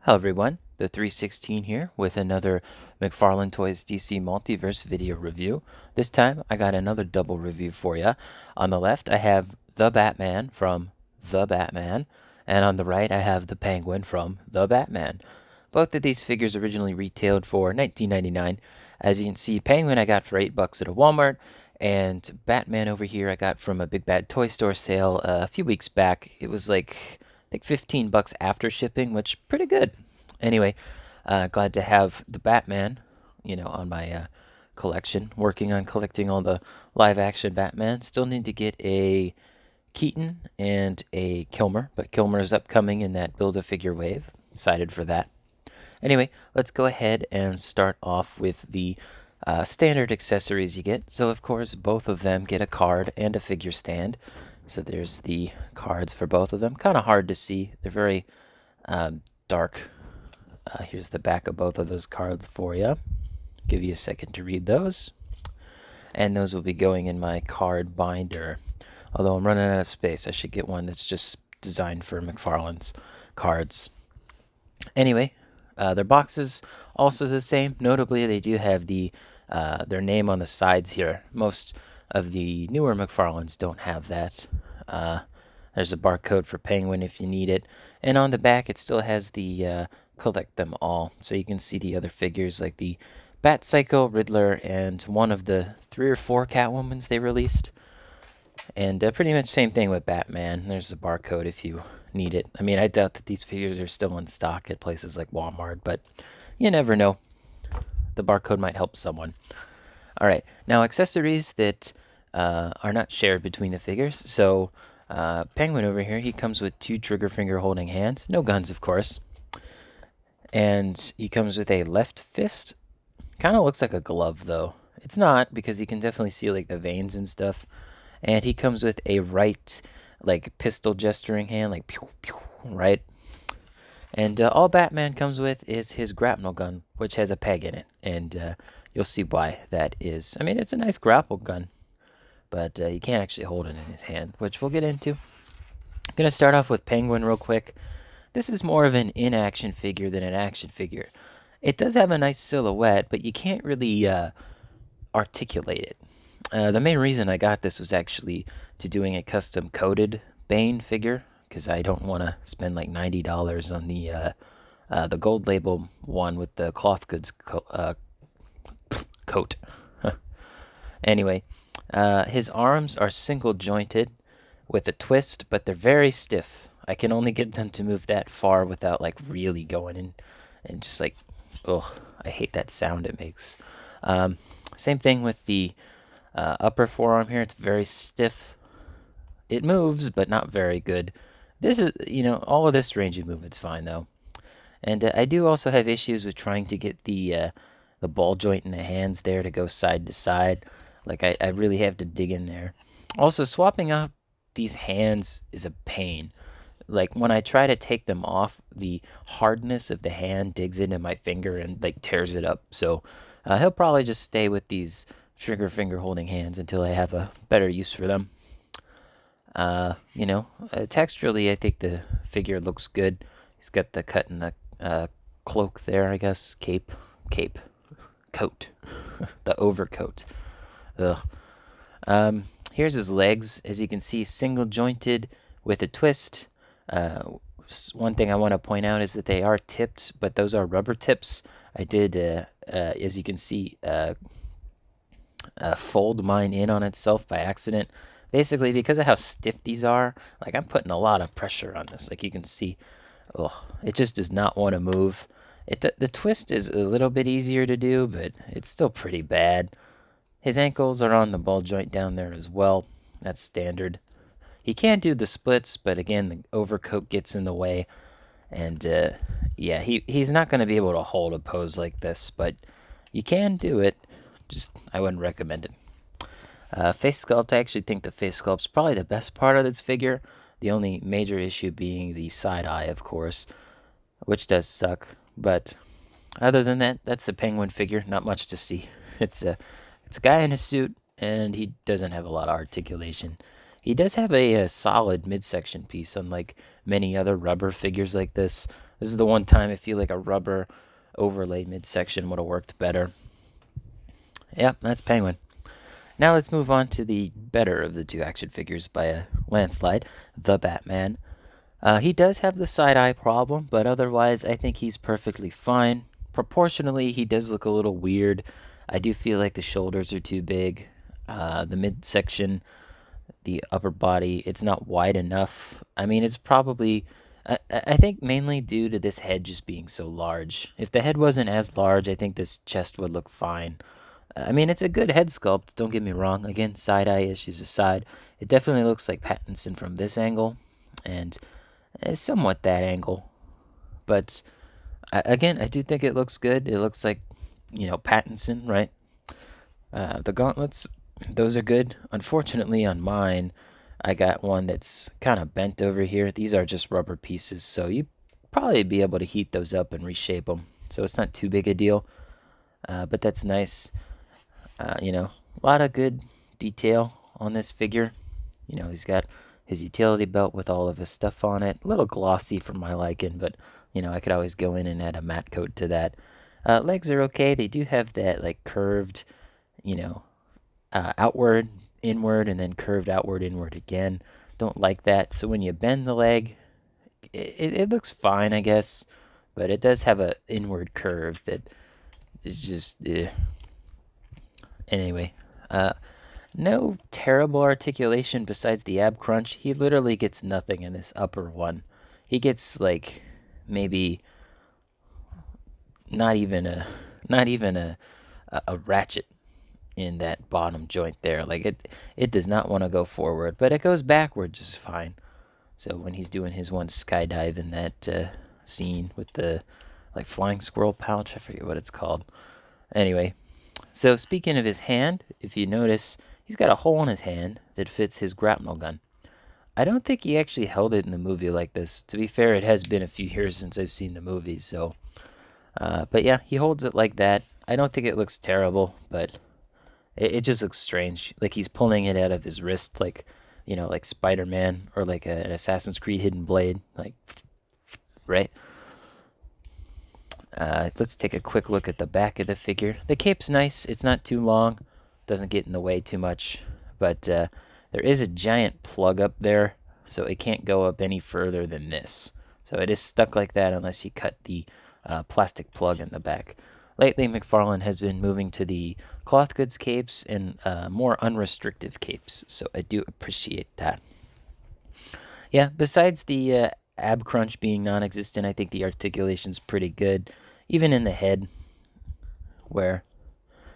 Hello everyone, the 316 here with another Mcfarlane Toys DC Multiverse video review. This time I got another double review for you. On the left I have the Batman from The Batman, and on the right I have the Penguin from The Batman. Both of these figures originally retailed for $19.99. As you can see, Penguin I got for $8 at a Walmart, and Batman over here I got from a Big Bad Toy Store sale a few weeks back. It was like I think $15 after shipping, which pretty good. Anyway, glad to have the Batman, on my collection. Working on collecting all the live-action Batman. Still need to get a Keaton and a Kilmer, but Kilmer is upcoming in that Build-A-Figure wave. Excited for that. Anyway, let's go ahead and start off with the standard accessories you get. So, of course, both of them get a card and a figure stand. So there's the cards for both of them. Kind of hard to see. They're very dark. Here's the back of both of those cards for you. Give you a second to read those. And those will be going in my card binder. Although I'm running out of space, I should get one that's just designed for Mcfarlane's cards. Anyway, their boxes also the same. Notably, they do have their name on the sides here. Most of the newer Mcfarlanes don't have that. There's a barcode for Penguin if you need it. And on the back, it still has the collect them all. So you can see the other figures like the Bat Psycho, Riddler, and one of the 3 or 4 Catwomans they released. And pretty much same thing with Batman. There's a barcode if you need it. I mean, I doubt that these figures are still in stock at places like Walmart, but you never know. The barcode might help someone. All right, now accessories that are not shared between the figures. So Penguin over here, he comes with 2 trigger finger holding hands. No guns, of course. And he comes with a left fist. Kind of looks like a glove, though. It's not, because you can definitely see like the veins and stuff. And he comes with a right, like, pistol gesturing hand, like, pew, pew, right? And all Batman comes with is his grapnel gun, which has a peg in it. And you'll see why that is. I mean, it's a nice grapple gun, but you can't actually hold it in his hand, which we'll get into. I'm going to start off with Penguin real quick. This is more of an in-action figure than an action figure. It does have a nice silhouette, but you can't really articulate it. The main reason I got this was actually to doing a custom coated Bane figure, because I don't want to spend like $90 on the gold label one with the cloth goods coat. Anyway, his arms are single jointed with a twist, but they're very stiff. I can only get them to move that far without like really going in and just like, ugh, I hate that sound it makes. Same thing with the upper forearm here. It's very stiff. It moves, but not very good. This is, all of this range of movement's fine though. And I do also have issues with trying to get the ball joint in the hands there to go side to side. Like I really have to dig in there. Also, swapping out these hands is a pain. Like when I try to take them off, the hardness of the hand digs into my finger and like tears it up. So he'll probably just stay with these trigger finger holding hands until I have a better use for them. Texturally, I think the figure looks good. He's got the cut in the cloak there, I guess. Cape, coat, the overcoat. Ugh. Here's his legs. As you can see, single jointed with a twist. One thing I want to point out is that they are tipped, but those are rubber tips. I did, as you can see, fold mine in on itself by accident. Basically, because of how stiff these are, like I'm putting a lot of pressure on this. Like you can see, it just does not want to move. The twist is a little bit easier to do, but it's still pretty bad. His ankles are on the ball joint down there as well. That's standard. He can do the splits, but again, the overcoat gets in the way. And yeah, he's not going to be able to hold a pose like this, but you can do it. Just, I wouldn't recommend it. Face sculpt, I actually think the face sculpt's probably the best part of this figure. The only major issue being the side eye, of course, which does suck. But other than that, that's the Penguin figure. Not much to see. It's a guy in a suit, and he doesn't have a lot of articulation. He does have a solid midsection piece, unlike many other rubber figures like this. This is the one time I feel like a rubber overlay midsection would have worked better. Yeah, that's Penguin. Now let's move on to the better of the two action figures by a landslide, the Batman. He does have the side eye problem, but otherwise I think he's perfectly fine. Proportionally, he does look a little weird. I do feel like the shoulders are too big. The midsection, the upper body, it's not wide enough. I mean, it's probably, I think mainly due to this head just being so large. If the head wasn't as large, I think this chest would look fine. I mean, it's a good head sculpt, don't get me wrong. Again, side eye issues aside, it definitely looks like Pattinson from this angle, and somewhat that angle. But again, I do think it looks good. It looks like, Pattinson, right? The gauntlets, those are good. Unfortunately, on mine, I got one that's kind of bent over here. These are just rubber pieces, so you probably be able to heat those up and reshape them. So it's not too big a deal, but that's nice. A lot of good detail on this figure. He's got his utility belt with all of his stuff on it. A little glossy for my liking, but I could always go in and add a matte coat to that. Legs are okay. They do have that like curved, outward, inward, and then curved outward, inward again. Don't like that. So when you bend the leg, it looks fine, I guess, but it does have a inward curve that is just. Anyway, no terrible articulation besides the ab crunch. He literally gets nothing in this upper one. He gets like maybe not even a ratchet in that bottom joint there. Like it does not want to go forward, but it goes backward just fine. So when he's doing his one skydive in that scene with the like flying squirrel pouch, I forget what it's called. Anyway, so speaking of his hand, if you notice, he's got a hole in his hand that fits his grapnel gun. I don't think he actually held it in the movie like this. To be fair, it has been a few years since I've seen the movie, so. But yeah, he holds it like that. I don't think it looks terrible, but it just looks strange. Like he's pulling it out of his wrist, like, like Spider-Man or like an Assassin's Creed hidden blade. Like, right? Let's take a quick look at the back of the figure. The cape's nice. It's not too long. Doesn't get in the way too much. But there is a giant plug up there, so it can't go up any further than this. So it is stuck like that unless you cut the plastic plug in the back. Lately, Mcfarlane has been moving to the cloth goods capes and more unrestricted capes, so I do appreciate that. Yeah, besides the ab crunch being non-existent, I think the articulation's pretty good, even in the head, where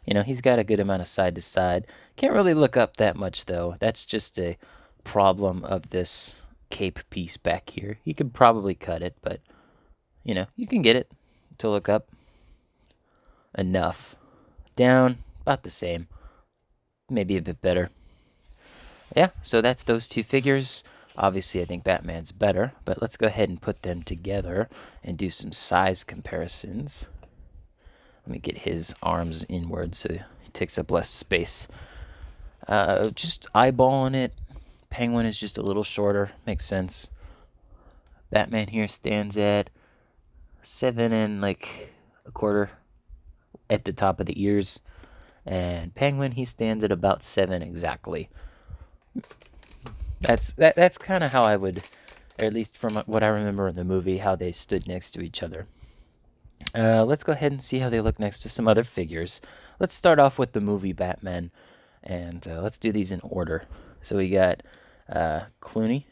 he's got a good amount of side to side. Can't really look up that much though. That's just a problem of this cape piece back here. You could probably cut it, but you can get it to look up enough. Down, about the same. Maybe a bit better. Yeah, so that's those two figures. Obviously, I think Batman's better, but let's go ahead and put them together and do some size comparisons. Let me get his arms inward so he takes up less space. Just eyeballing it. Penguin is just a little shorter. Makes sense. Batman here stands at 7 and like a quarter at the top of the ears. And Penguin, he stands at about 7 exactly. That's kind of how I would, or at least from what I remember in the movie, how they stood next to each other. Let's go ahead and see how they look next to some other figures. Let's start off with the movie Batman, and let's do these in order. So we got Clooney.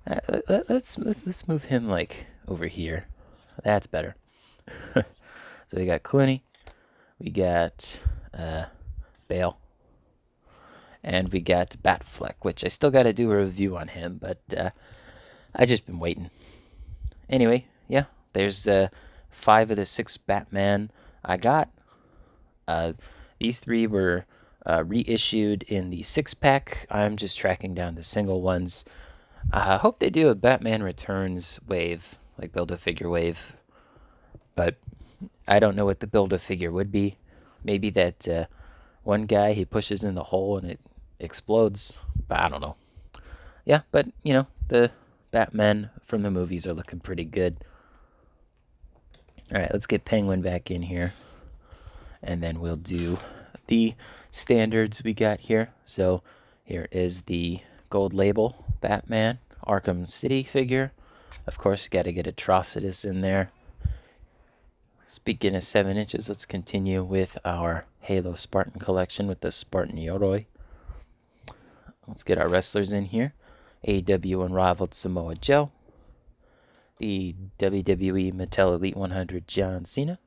Let's move him like over here. That's better. So we got Clooney. We got Bale. And we got Batfleck, which I still got to do a review on him, but I just been waiting. Anyway, yeah, there's 5 of the 6 Batman I got. These 3 were reissued in the 6-pack. I'm just tracking down the single ones. I hope they do a Batman Returns wave, like Build-A-Figure wave. But I don't know what the Build-A-Figure would be. Maybe that one guy, he pushes in the hole and it explodes. But I don't know. Yeah, but, the Batman from the movies are looking pretty good. All right, let's get Penguin back in here, and then we'll do the standards we got here. So here is the gold label Batman Arkham City figure. Of course, got to get Atrocitus in there. Speaking of 7 inches, let's continue with our Halo Spartan collection with the Spartan Yoroi. Let's get our wrestlers in here. AEW Unrivaled Samoa Joe. The WWE Mattel Elite 100 John Cena.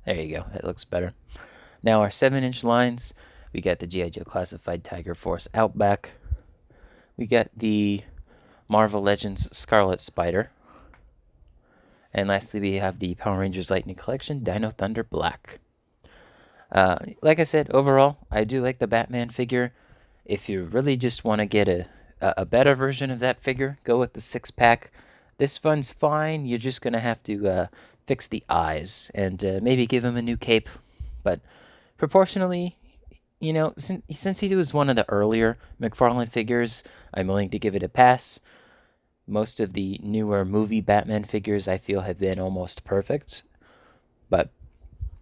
There you go. That looks better. Now our 7-inch lines. We got the G.I. Joe Classified Tiger Force Outback. We got the Marvel Legends Scarlet Spider. And lastly, we have the Power Rangers Lightning Collection Dino Thunder Black. Like I said, overall, I do like the Batman figure. If you really just want to get a better version of that figure, go with the 6-pack. This one's fine. You're just going to have to fix the eyes and maybe give him a new cape. But proportionally, you know, since he was one of the earlier Mcfarlane figures, I'm willing to give it a pass. Most of the newer movie Batman figures I feel have been almost perfect. But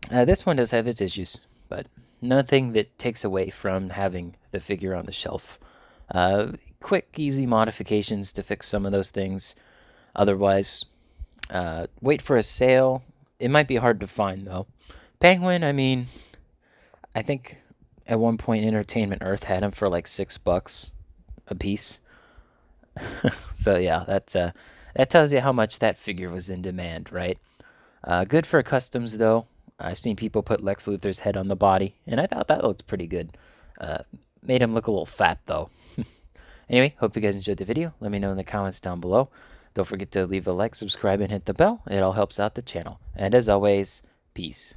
this one does have its issues, but nothing that takes away from having the figure on the shelf. Quick, easy modifications to fix some of those things. Otherwise, wait for a sale. It might be hard to find, though. Penguin, I mean, I think at one point Entertainment Earth had him for like $6 a piece. So yeah, that tells you how much that figure was in demand, right? Good for customs, though. I've seen people put Lex Luthor's head on the body, and I thought that looked pretty good. Made him look a little fat, though. Anyway, hope you guys enjoyed the video. Let me know in the comments down below. Don't forget to leave a like, subscribe, and hit the bell. It all helps out the channel. And as always, peace.